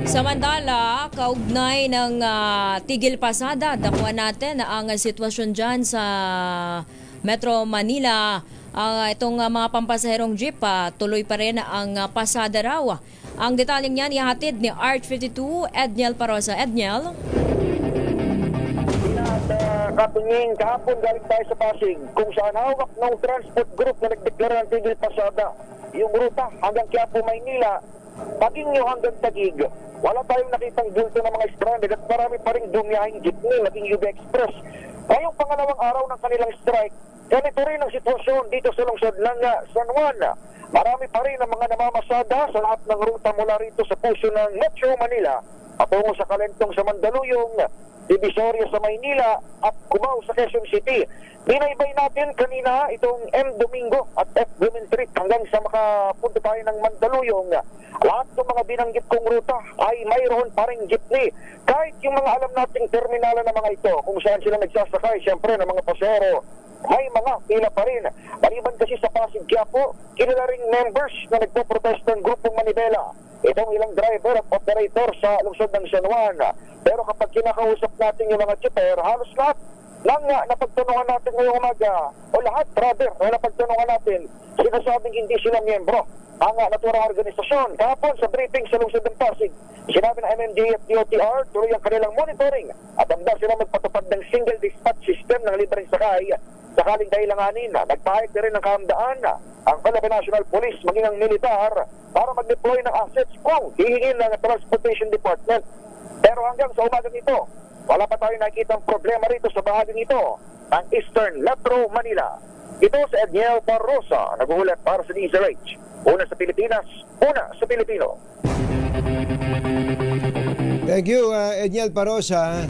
Samantala, kaugnay ng tigil pasada, dakuan natin ang sitwasyon dyan sa Metro Manila. Itong mga pampasaherong jeep, tuloy pa rin ang pasada raw. Ang detalyeng yan ihatid ni Arch 52, Edniel Parosa. Edniel? Katingin, kahapon galing tayo sa Pasig kung saan hawak ng transport group na nagdeklara ng tigil pasada. Yung ruta hanggang Quiapo, Maynila, paging yung hanggang Taguig. Wala tayong nakitang bulto ng mga stranded at marami pa rin dumiyahing jeepney, naging UB Express. Ngayong pangalawang araw ng kanilang strike, ganito rin ang sitwasyon dito sa lungsod ng San Juan. Marami pa rin ang mga namamasada sa lahat ng ruta mula rito sa puso ng Metro Manila patungo sa Kalentong sa Mandaluyong, Divisoria sa Maynila at Cubao sa Quezon City. Binaybay natin kanina itong M. Domingo at F. Women Street hanggang sa makapunta tayo ng Mandaluyong. Lahat ng mga binanggit kong ruta ay mayroon pa rin jeepney. Kahit yung mga alam nating terminala na mga ito, kung saan sila nagsasakay, siyempre ng mga pasero, may mga pila pa rin. Maliban kasi sa Pasig Quiapo, kilala ring members na nagpo-protest ng grupong Manibela. Itong ilang driver at operator sa lungsod ng San Juan. Pero kapag kinakausap natin yung mga jeeper, halos lahat lang napagtanungan natin ngayong umaga, o lahat, brother, na napagtanungan natin, sinasabing hindi sila miyembro ang naturang organisasyon. Kahapon sa briefing sa lungsod ng Pasig, sinabi ng MMDA at DOTR, tuloy ang kanilang monitoring at handa sila magpatupad ng single dispatch system ng libreng sakay sakaling kailanganin. Nagpahayag na rin ng kahandaan ang Philippine National Police maging ang militar para mag-deploy ng assets kung hihingin ng Transportation Department. Pero hanggang sa umagang ito, wala pa tayo nakikita ang problema rito sa bahaging ito, ang Eastern Metro Manila. Ito si Edniel Parosa, nag-uulat para sa DZRH. Una sa Pilipinas, una sa Pilipino. Thank you, Edniel Parosa.